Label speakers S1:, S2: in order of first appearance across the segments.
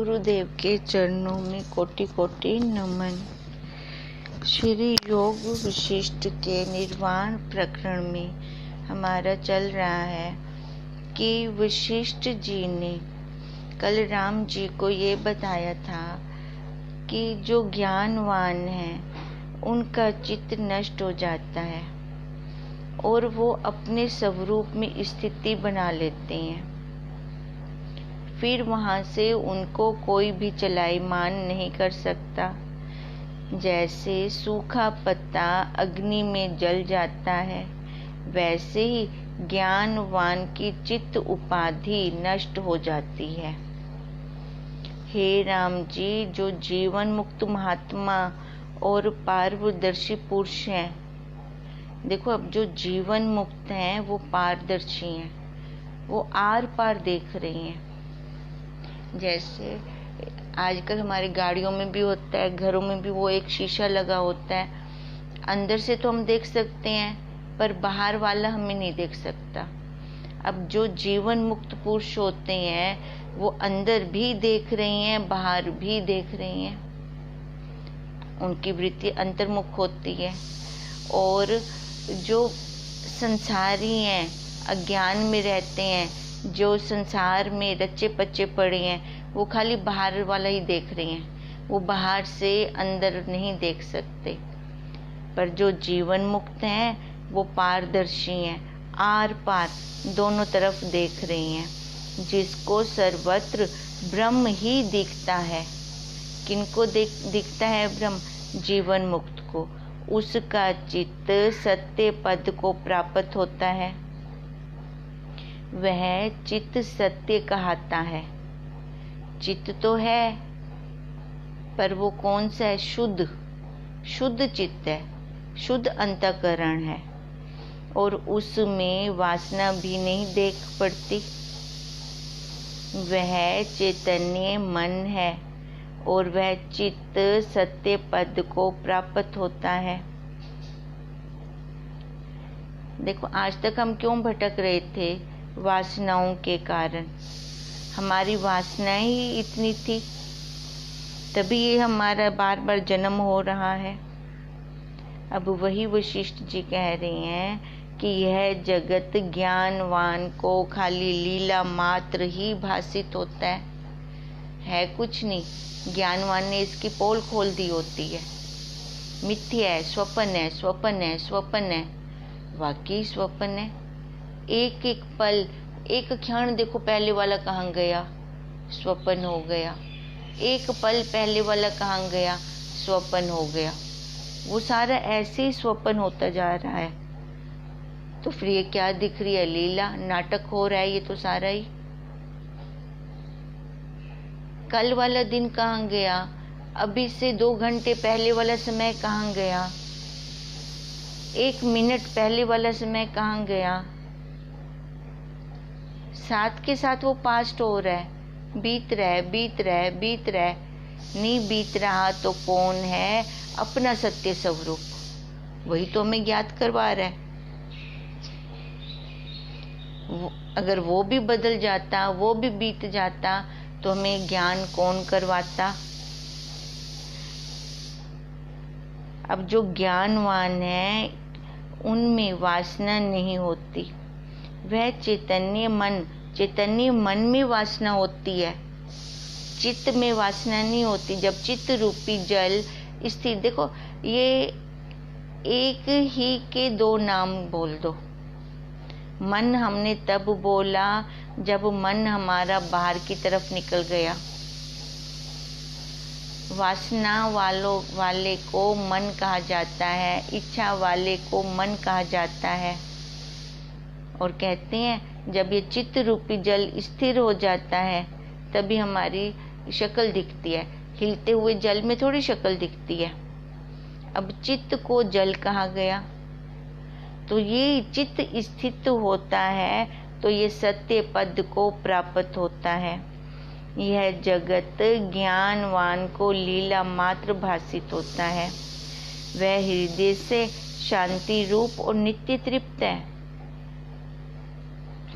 S1: गुरुदेव के चरणों में कोटि कोटि नमन। श्री योग विशिष्ट के निर्वाण प्रकरण में हमारा चल रहा है कि वशिष्ठ जी ने कल राम जी को ये बताया था कि जो ज्ञानवान है उनका चित्त नष्ट हो जाता है और वो अपने स्वरूप में स्थिति बना लेते हैं। फिर वहाँ से उनको कोई भी चलायमान नहीं कर सकता। जैसे सूखा पत्ता अग्नि में जल जाता है, वैसे ही ज्ञानवान की चित्त उपाधि नष्ट हो जाती है। हे राम जी, जो जीवन मुक्त महात्मा और पारदर्शी पुरुष हैं, देखो अब जो जीवन मुक्त हैं वो पारदर्शी हैं, वो आर पार देख रही हैं। जैसे आजकल हमारी गाड़ियों में भी होता है, घरों में भी वो एक शीशा लगा होता है। अंदर से तो हम देख सकते हैं पर बाहर वाला हमें नहीं देख सकता। अब जो जीवन मुक्त पुरुष होते हैं वो अंदर भी देख रही हैं, बाहर भी देख रही हैं। उनकी वृत्ति अंतर्मुख होती है। और जो संसारी हैं, अज्ञान में रहते हैं, जो संसार में रच्चे पच्चे पड़े हैं, वो खाली बाहर वाला ही देख रहे हैं, वो बाहर से अंदर नहीं देख सकते। पर जो जीवन मुक्त हैं वो पारदर्शी हैं, आर पार दोनों तरफ देख रही हैं। जिसको सर्वत्र ब्रह्म ही दिखता है। किनको दिखता है ब्रह्म? जीवन मुक्त को। उसका चित्त सत्य पद को प्राप्त होता है। वह चित्त सत्य कहता है। चित्त तो है पर वो कौन सा है? शुद्ध चित्त है, शुद्ध अंतःकरण है और उसमें वासना भी नहीं देख पड़ती। वह चैतन्य मन है और वह चित्त सत्य पद को प्राप्त होता है। देखो आज तक हम क्यों भटक रहे थे? वासनाओं के कारण। हमारी वासना ही इतनी थी, तभी ये हमारा बार बार जन्म हो रहा है। अब वही वशिष्ठ जी कह रही हैं कि यह जगत ज्ञानवान को खाली लीला मात्र ही भासित होता है कुछ नहीं। ज्ञानवान ने इसकी पोल खोल दी होती है। मिथ्या है, स्वप्न है, स्वप्न है, स्वप्न है। वाकई स्वप्न है। एक एक पल, एक क्षण देखो पहले वाला कहाँ गया? स्वप्न हो गया। एक पल पहले वाला कहाँ गया? स्वप्न हो गया। वो सारा ऐसे ही स्वप्न होता जा रहा है। तो फिर ये क्या दिख रही है? लीला, नाटक हो रहा है ये तो सारा ही। कल वाला दिन कहाँ गया? अभी से 2 घंटे पहले वाला समय कहाँ गया? 1 मिनट पहले वाला समय कहाँ गया? साथ के साथ वो पास्ट हो रहा है, बीत रहा है, बीत रहा है, बीत रहा है। नहीं बीत रहा तो कौन है? अपना सत्य स्वरूप, वही तो हमें ज्ञात करवा रहा है। अगर वो भी बदल जाता, वो भी बीत जाता, तो हमें ज्ञान कौन करवाता? अब जो ज्ञानवान है उनमें वासना नहीं होती। वह चैतन्य मन में वासना होती है, चित्त में वासना नहीं होती। जब चित्त रूपी जल स्थिर, देखो ये एक ही के 2 नाम बोल दो। मन हमने तब बोला जब मन हमारा बाहर की तरफ निकल गया। वासना वाले को मन कहा जाता है, इच्छा वाले को मन कहा जाता है। और कहते हैं जब ये चित्त रूपी जल स्थिर हो जाता है तभी हमारी शक्ल दिखती है। हिलते हुए जल में थोड़ी शक्ल दिखती है। अब चित्त को जल कहा गया, तो ये चित्त स्थित होता है तो ये सत्य पद को प्राप्त होता है। यह जगत ज्ञानवान को लीला मात्र भासित होता है। वह हृदय से शांति रूप और नित्य तृप्त है।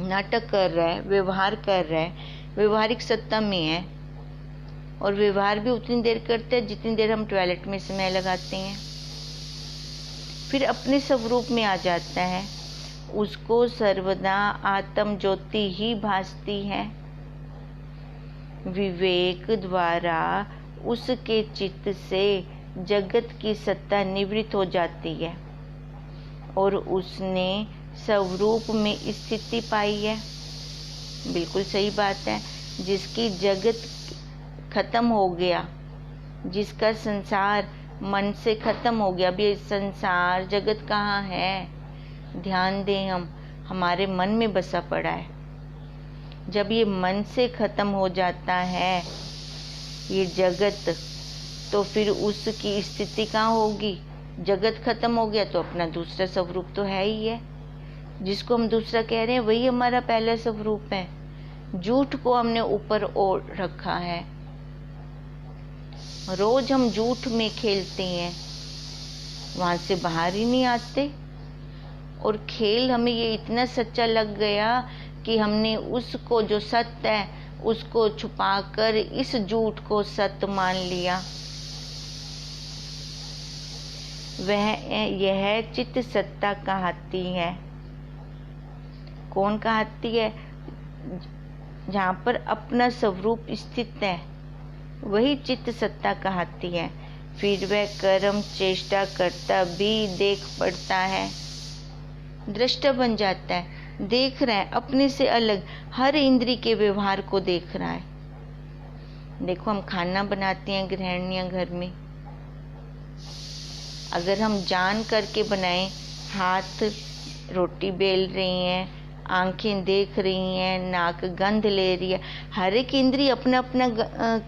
S1: नाटक कर रहा है, व्यवहार कर रहा है, व्यवहारिक सत्ता में है, और व्यवहार भी उतनी देर करते हैं जितनी देर हम टॉयलेट में समय लगाते हैं। फिर अपने स्वरूप में आ जाता है, उसको सर्वदा आत्म ज्योति ही भासती है। विवेक द्वारा उसके चित्त से जगत की सत्ता निवृत्त हो जाती है और उसने स्वरूप में स्थिति पाई है। बिल्कुल सही बात है। जिसकी जगत खत्म हो गया, जिसका संसार मन से खत्म हो गया। अभी संसार जगत कहाँ है? ध्यान दें, हमारे मन में बसा पड़ा है। जब ये मन से खत्म हो जाता है ये जगत, तो फिर उसकी स्थिति कहाँ होगी? जगत खत्म हो गया तो अपना दूसरा स्वरूप तो है ही है। जिसको हम दूसरा कह रहे हैं वही हमारा पहला स्वरूप है। झूठ को हमने ऊपर ओढ़ रखा है। रोज हम झूठ में खेलते हैं, वहां से बाहर ही नहीं आते। और खेल हमें ये इतना सच्चा लग गया कि हमने उसको जो सत्य है उसको छुपाकर इस झूठ को सत्य मान लिया। यह चित्त सत्ता कहती है। कौन कहती है? जहाँ पर अपना स्वरूप स्थित है वही चित्त सत्ता कहती है। फिर वह कर्म चेष्टा करता भी देख पड़ता है, दृष्टा बन जाता है। देख रहा है अपने से अलग, हर इंद्री के व्यवहार को देख रहा है। देखो, हम खाना बनाते हैं गृहिणियां घर में, अगर हम जान करके बनाएं, हाथ रोटी बेल रही हैं, आंखें देख रही हैं, नाक गंध ले रही है, हर एक इंद्री अपना अपना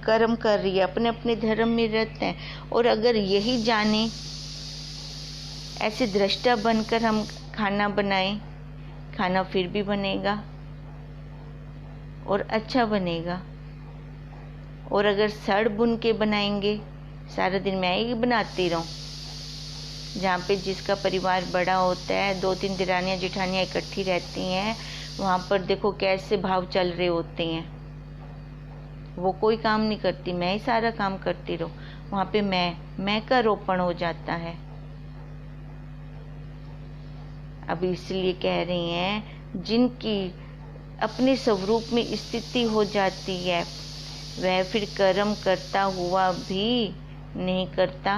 S1: कर्म कर रही है, अपने अपने धर्म में रहते हैं। और अगर यही जाने, ऐसे दृष्टा बनकर हम खाना बनाएं, खाना फिर भी बनेगा और अच्छा बनेगा। और अगर सड़ बुन के बनाएंगे, सारा दिन मैं ही बनाती रहूं, जहाँ पे जिसका परिवार बड़ा होता है, 2-3 दिरानियाँ जेठानियाँ इकट्ठी रहती हैं, वहाँ पर देखो कैसे भाव चल रहे होते हैं। वो कोई काम नहीं करती, मैं ही सारा काम करती रहूं, वहाँ पे मैं का रोपण हो जाता है। अब इसलिए कह रही हैं, जिनकी अपने स्वरूप में स्थिति हो जाती है वह फिर कर्म करता हुआ भी नहीं करता।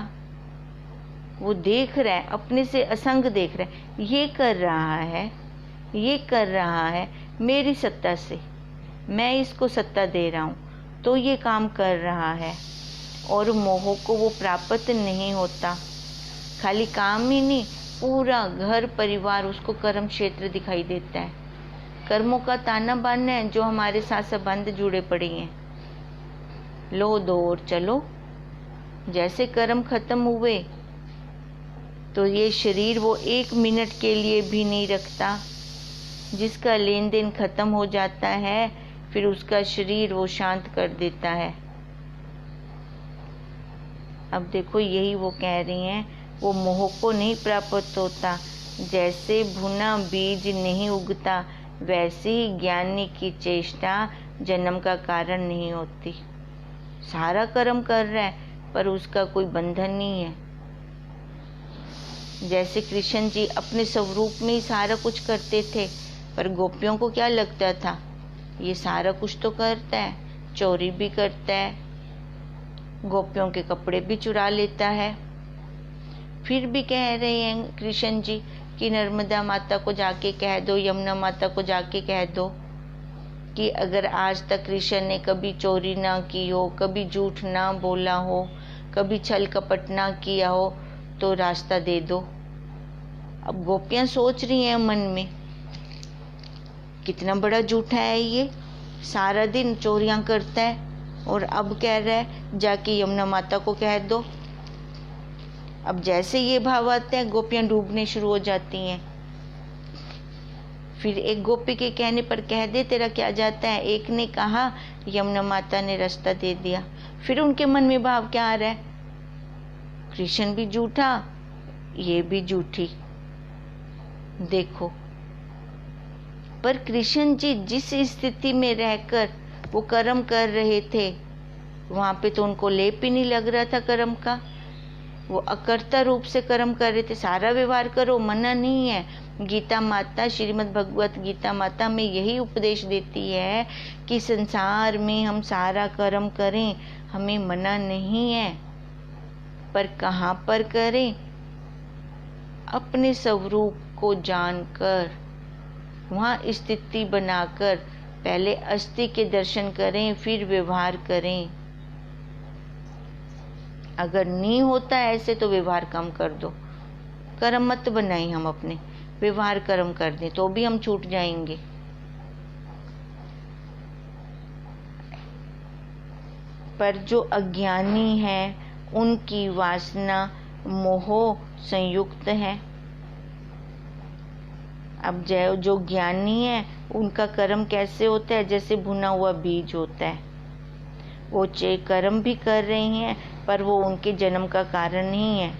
S1: वो देख रहा है, अपने से असंग देख रहा है, ये कर रहा है मेरी सत्ता से, मैं इसको सत्ता दे रहा हूँ तो ये काम कर रहा है। और मोह को वो प्राप्त नहीं होता। खाली काम ही नहीं, पूरा घर परिवार उसको कर्म क्षेत्र दिखाई देता है। कर्मों का ताना बाना है जो हमारे साथ संबंध जुड़े पड़े हैं। लो दो और चलो। जैसे कर्म खत्म हुए तो ये शरीर वो 1 मिनट के लिए भी नहीं रखता। जिसका लेन देन खत्म हो जाता है फिर उसका शरीर वो शांत कर देता है। अब देखो, यही वो कह रही हैं, वो मोह को नहीं प्राप्त होता। जैसे भुना बीज नहीं उगता, वैसे ही ज्ञानी की चेष्टा जन्म का कारण नहीं होती। सारा कर्म कर रहा है पर उसका कोई बंधन नहीं है। जैसे कृष्ण जी अपने स्वरूप में ही सारा कुछ करते थे, पर गोपियों को क्या लगता था, ये सारा कुछ तो करता है, चोरी भी करता है, गोपियों के कपड़े भी चुरा लेता है। फिर भी कह रहे हैं कृष्ण जी कि नर्मदा माता को जाके कह दो, यमुना माता को जाके कह दो कि अगर आज तक कृष्ण ने कभी चोरी ना की हो, कभी झूठ ना बोला हो, कभी छल कपट ना किया हो तो रास्ता दे दो। अब गोपियां सोच रही हैं मन में, कितना बड़ा झूठा है ये, सारा दिन चोरियां करता है और अब कह रहा है जाके यमुना माता को कह दो। अब जैसे ये भाव आते हैं गोपियां डूबने शुरू हो जाती हैं। फिर एक गोपी के कहने पर कह दे तेरा क्या जाता है, एक ने कहा, यमुना माता ने रास्ता दे दिया। फिर उनके मन में भाव क्या आ रहा है, कृष्ण भी झूठा, ये भी झूठी। देखो, पर कृष्ण जी जिस स्थिति में रहकर वो कर्म कर रहे थे वहाँ पे तो उनको लेप ही नहीं लग रहा था कर्म का, वो अकर्ता रूप से कर्म कर रहे थे। सारा व्यवहार करो, मना नहीं है। गीता माता, श्रीमद् भगवत गीता माता में यही उपदेश देती है कि संसार में हम सारा कर्म करें, हमें मना नहीं है, पर कहाँ पर करें? अपने स्वरूप को जानकर, वहाँ स्थिति बनाकर पहले अस्थि के दर्शन करें, फिर व्यवहार करें। अगर नहीं होता ऐसे तो व्यवहार कम कर दो, कर्म मत बनाएं, हम अपने व्यवहार कर्म कर दें तो भी हम छूट जाएंगे। पर जो अज्ञानी है उनकी वासना मोह संयुक्त है। अब जो ज्ञानी है उनका कर्म कैसे होता है? जैसे भुना हुआ बीज होता है, वो कर्म भी कर रही हैं पर वो उनके जन्म का कारण नहीं है।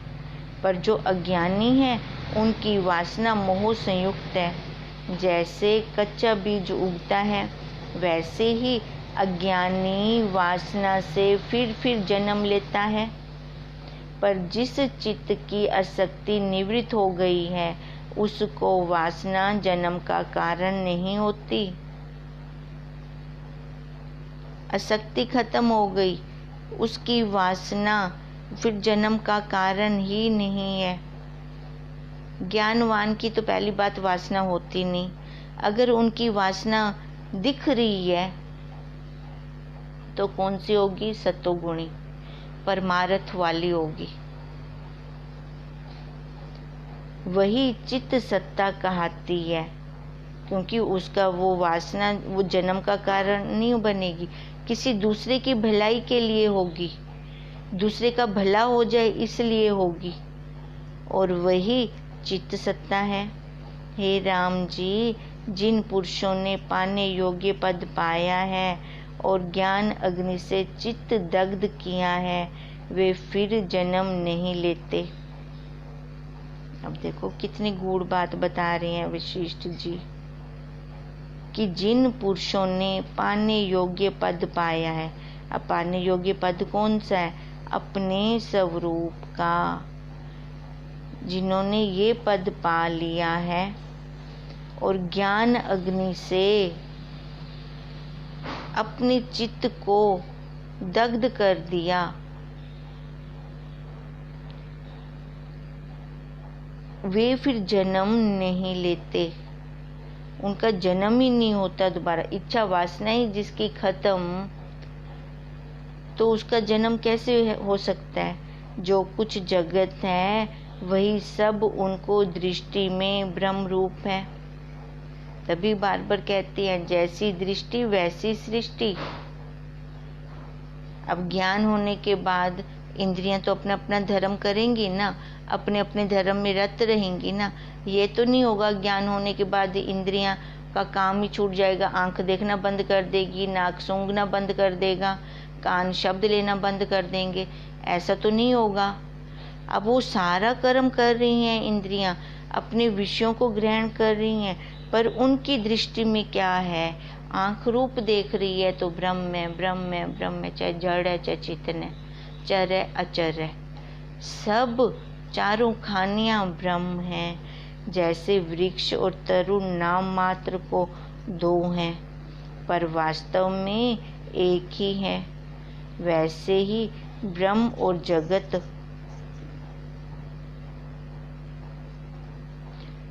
S1: पर जो अज्ञानी है उनकी वासना मोह संयुक्त है। जैसे कच्चा बीज उगता है वैसे ही अज्ञानी वासना से फिर जन्म लेता है। पर जिस चित्त की आसक्ति निवृत्त हो गई है उसको वासना जन्म का कारण नहीं होती। आसक्ति खत्म हो गई, उसकी वासना फिर जन्म का कारण ही नहीं है। ज्ञानवान की तो पहली बात वासना होती नहीं। अगर उनकी वासना दिख रही है तो कौन सी होगी? सतोगुणी, परमार्थ वाली होगी। वही चित्त सत्ता कहती है, क्योंकि उसका वो वासना वो जन्म का कारण नहीं बनेगी, किसी दूसरे की भलाई के लिए होगी, दूसरे का भला हो जाए इसलिए होगी, और वही चित्त सत्ता है। हे राम जी, जिन पुरुषों ने पाने योग्य पद पाया है और ज्ञान अग्नि से चित्त दग्ध किया है वे फिर जन्म नहीं लेते। अब देखो कितनी गूढ़ बात बता रहे हैं वशिष्ठ जी कि जिन पुरुषों ने पाने योग्य पद पाया है। अब पाने योग्य पद कौन सा है? अपने स्वरूप का। जिन्होंने ये पद पा लिया है और ज्ञान अग्नि से अपने चित्त को दग्ध कर दिया, वे फिर जन्म नहीं लेते, उनका जन्म ही नहीं होता दोबारा। इच्छा वासना ही जिसकी खत्म, तो उसका जन्म कैसे हो सकता है? जो कुछ जगत है वही सब उनको दृष्टि में ब्रह्म रूप है। तभी बार बार कहते हैं जैसी दृष्टि वैसी सृष्टि। अब ज्ञान होने के बाद इंद्रियां तो अपना अपना धर्म करेंगी ना, अपने अपने धर्म में रत रहेंगी ना। ये तो नहीं होगा ज्ञान होने के बाद इंद्रियां का काम ही छूट जाएगा, आंख देखना बंद कर देगी, नाक सूंघना बंद कर देगा, कान शब्द लेना बंद कर देंगे, ऐसा तो नहीं होगा। अब वो सारा कर्म कर रही हैं इंद्रियां, अपने विषयों को ग्रहण कर रही हैं, पर उनकी दृष्टि में क्या है? आंख रूप देख रही है तो ब्रह्म है, ब्रह्म है, ब्रह्म है, चाहे जड़ है चाहे चेतन है, चर है अचर है, सब चारों खानियां ब्रह्म हैं। जैसे वृक्ष और तरु नाम मात्र को दो हैं पर वास्तव में एक ही है, वैसे ही ब्रह्म और जगत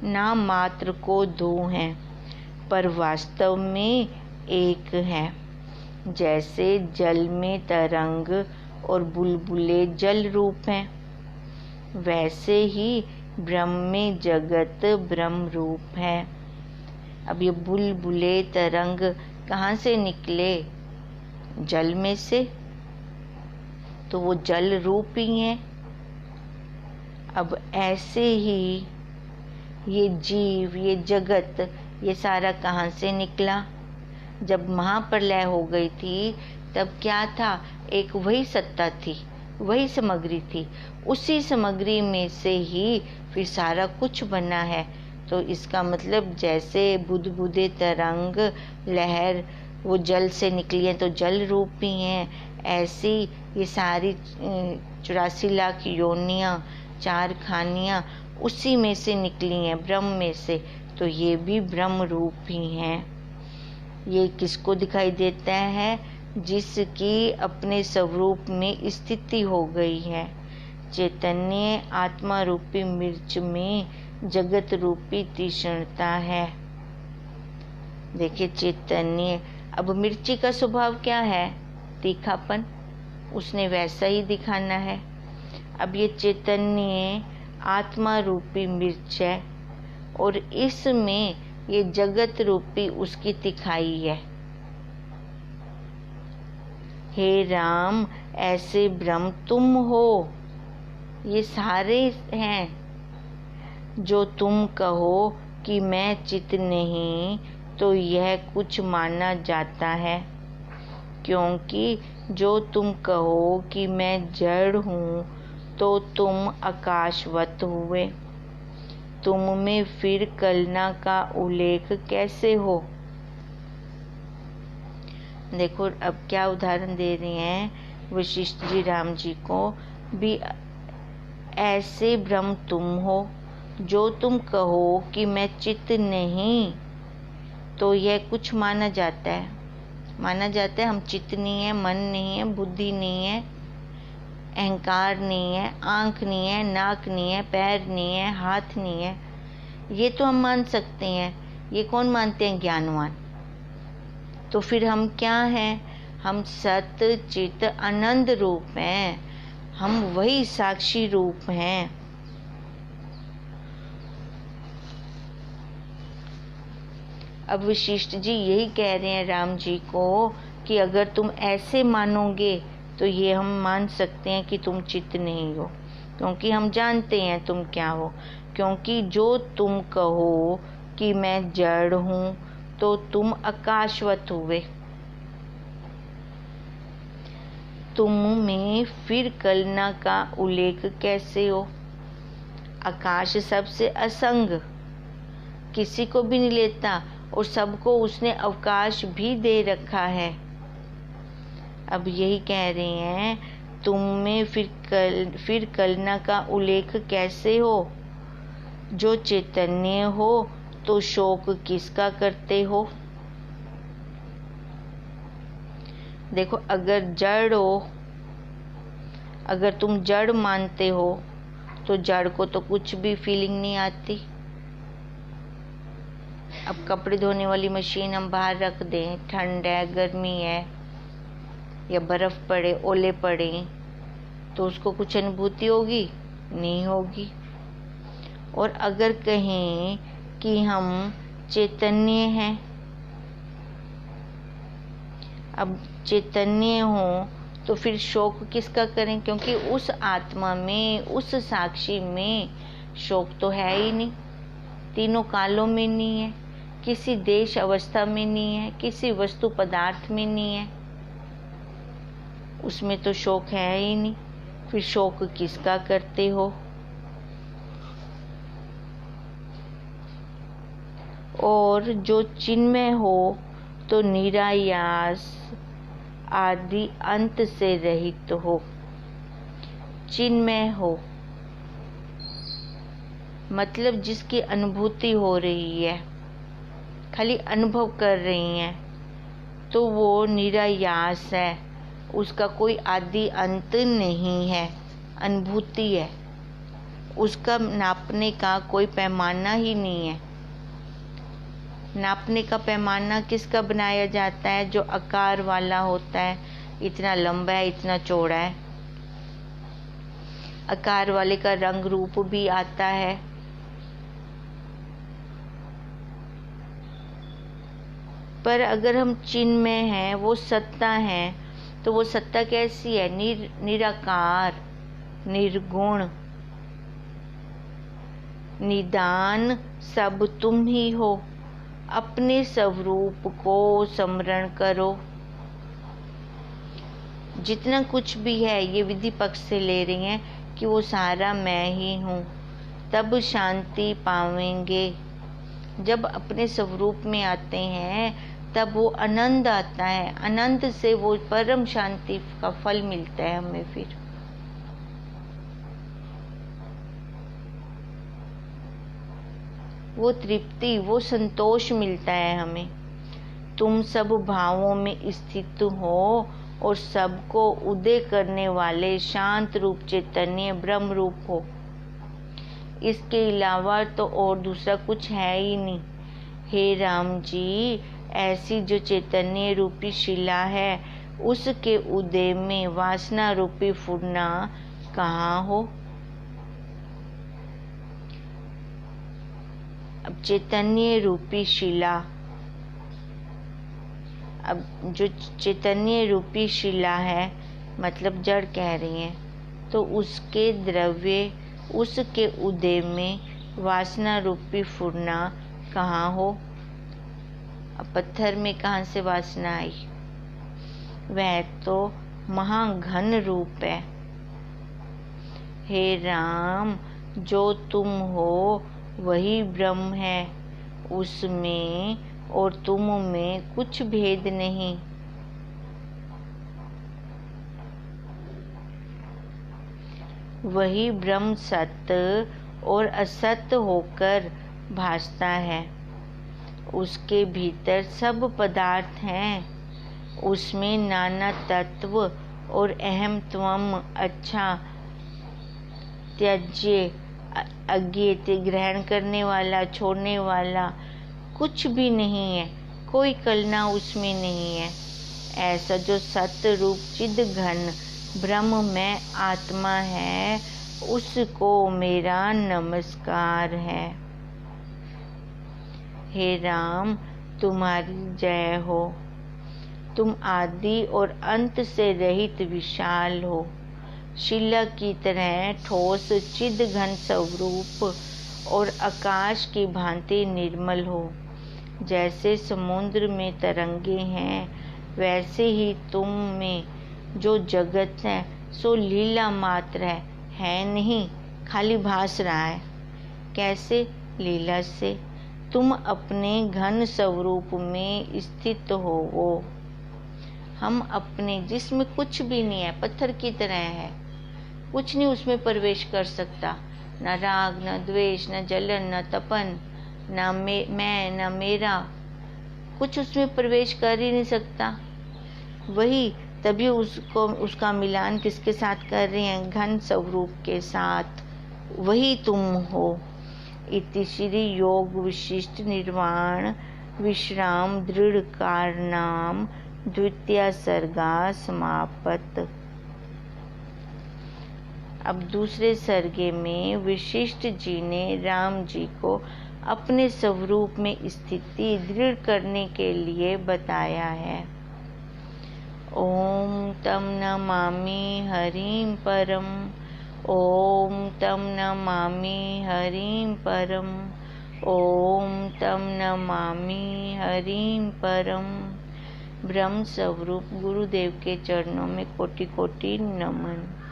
S1: नाम मात्र को दो हैं पर वास्तव में एक है। जैसे जल में तरंग और बुलबुले जल रूप हैं, वैसे ही ब्रह्म में जगत ब्रह्म रूप है। अब ये बुलबुले तरंग कहाँ से निकले? जल में से, तो वो जल रूप ही है। अब ऐसे ही ये जीव, ये जगत, ये सारा कहाँ से निकला? जब महाप्रलय हो गई थी तब क्या था? एक वही सत्ता थी, वही सामग्री थी, उसी सामग्री में से ही फिर सारा कुछ बना है। तो इसका मतलब जैसे बुदबुदे तरंग लहर वो जल से निकली है तो जल रूप ही हैं, ऐसी ये सारी 84 लाख योनियाँ, 4 खानियाँ उसी में से निकली हैं, ब्रह्म में से। तो ये भी ब्रह्म रूप ही हैं। ये किसको दिखाई देता है? जिसकी अपने स्वरूप में स्थिति हो गई है। चैतन्य आत्मा रूपी मिर्च में जगत रूपी तीक्ष्णता है। देखिए चैतन्य, अब मिर्ची का स्वभाव क्या है? तीखापन, उसने वैसा ही दिखाना है। अब ये चैतन्य आत्मा रूपी मिर्च है और इसमें ये जगत रूपी उसकी तिखाई है। हे राम, ऐसे ब्रह्म तुम हो, ये सारे हैं। जो तुम कहो कि मैं चित नहीं, तो यह कुछ माना जाता है, क्योंकि जो तुम कहो कि मैं जड़ हूँ, तो तुम आकाशवत हुए। तुम में फिर कलना का उल्लेख कैसे हो? देखो अब क्या उदाहरण दे रहे हैं वशिष्ठ जी राम जी को भी। ऐसे ब्रह्म तुम हो, जो तुम कहो कि मैं चित्त नहीं, तो यह कुछ माना जाता है। माना जाता है हम चित्त नहीं है, मन नहीं है, बुद्धि नहीं है, अहंकार नहीं है, आँख नहीं है, नाक नहीं है, पैर नहीं है, हाथ नहीं है। ये तो हम मान सकते हैं। ये कौन मानते हैं? ज्ञानवान। तो फिर हम क्या हैं? हम सत्य चित्त आनंद रूप हैं। हम वही साक्षी रूप हैं। अब वशिष्ठ जी यही कह रहे हैं राम जी को कि अगर तुम ऐसे मानोगे तो ये हम मान सकते हैं कि तुम चित्त नहीं हो, क्योंकि हम जानते हैं तुम क्या हो। क्योंकि जो तुम कहो कि मैं जड़ हूँ, तो तुम आकाशवत हुए। तुम में फिर कलना का उल्लेख कैसे हो? आकाश सबसे असंग, किसी को भी नहीं लेता और सबको उसने अवकाश भी दे रखा है। अब यही कह रहे हैं तुम में फिर कलना का उल्लेख कैसे हो? जो चैतन्य हो तो शोक किसका करते हो? देखो अगर जड़ हो, अगर तुम जड़ मानते हो तो जड़ को तो कुछ भी फीलिंग नहीं आती। अब कपड़े धोने वाली मशीन हम बाहर रख दें, ठंड है, गर्मी है या बर्फ पड़े, ओले पड़े, तो उसको कुछ अनुभूति होगी? नहीं होगी। और अगर कहें कि हम चैतन्य हैं, अब चैतन्य हो तो फिर शोक किसका करें? क्योंकि उस आत्मा में, उस साक्षी में शोक तो है ही नहीं। तीनों कालों में नहीं है, किसी देश अवस्था में नहीं है, किसी वस्तु पदार्थ में नहीं है, उसमें तो शोक है ही नहीं। फिर शोक किसका करते हो? और जो चिन्मय हो तो निरायास आदि अंत से रहित हो। चिन्मय हो मतलब जिसकी अनुभूति हो रही है, खाली अनुभव कर रही हैं, तो वो निरायास है, उसका कोई आदि अंत नहीं है, अनुभूति है, उसका नापने का कोई पैमाना ही नहीं है। नापने का पैमाना किसका बनाया जाता है? जो आकार वाला होता है, इतना लंबा है, इतना चौड़ा है। आकार वाले का रंग रूप भी आता है। पर अगर हम चिन्मय हैं, वो सत्ता है, तो वो सत्ता कैसी है? निराकार, निर्गुण, निदान, सब तुम ही हो। अपने स्वरूप को स्मरण करो। जितना कुछ भी है ये विधि पक्ष से ले रही हैं कि वो सारा मैं ही हूँ, तब शांति पावेंगे। जब अपने स्वरूप में आते हैं तब वो आनंद आता है, आनंद से वो परम शांति का फल मिलता है हमें। फिर वो तृप्ति, वो संतोष मिलता है हमें। तुम सब भावों में स्थित हो और सबको उदय करने वाले शांत रूप चैतन्य ब्रह्म रूप हो। इसके अलावा तो और दूसरा कुछ है ही नहीं। हे राम जी, ऐसी जो चैतन्य रूपी शिला है, उसके उदय में वासना रूपी फुरना कहाँ हो। अब चैतन्य रूपी शिला, अब जो चैतन्य रूपी शिला है मतलब जड़ कह रही है, तो उसके द्रव्य, उसके उदय में वासना रूपी फुरना कहाँ हो। अब पत्थर में कहाँ से वासना आई? वह तो महाघन रूप है। हे राम, जो तुम हो वही ब्रह्म है, उसमें और तुम में कुछ भेद नहीं। वही ब्रह्म सत्य और असत्य होकर भासता है। उसके भीतर सब पदार्थ हैं। उसमें नाना तत्व और अहम त्वम, अच्छा त्याज्य, अज्ञेय, ग्रहण करने वाला, छोड़ने वाला कुछ भी नहीं है। कोई कलना उसमें नहीं है। ऐसा जो सत्य रूप चिद घन ब्रह्म में आत्मा है, उसको मेरा नमस्कार है। हे राम, तुम्हारी जय हो। तुम आदि और अंत से रहित विशाल हो। शिला की तरह ठोस चिद घन स्वरूप और आकाश की भांति निर्मल हो। जैसे समुद्र में तरंगे हैं, वैसे ही तुम में जो जगत है सो लीला मात्र है नहीं, खाली भास रहा है। कैसे? लीला से। तुम अपने घन स्वरूप में स्थित हो। वो हम अपने जिसमें कुछ भी नहीं है, पत्थर की तरह है, कुछ नहीं उसमें प्रवेश कर सकता। न राग, न द्वेष, न जलन, न तपन, न मैं, न मेरा, कुछ उसमें प्रवेश कर ही नहीं सकता। वही तभी उसको, उसका मिलान किसके साथ कर रहे हैं? घन स्वरूप के साथ। वही तुम हो। इति श्री योग विशिष्ट निर्वाण विश्राम दृढ़ कारणाम द्वितीय सर्गा समापत। अब दूसरे सर्गे में विशिष्ट जी ने राम जी को अपने स्वरूप में स्थिति दृढ़ करने के लिए बताया है। ओम तम नमामि हरिं परम। ओम तम नमामि हरिं परम। ओम तम नमामि हरिं परम। ब्रह्म स्वरूप गुरुदेव के चरणों में कोटि कोटि नमन।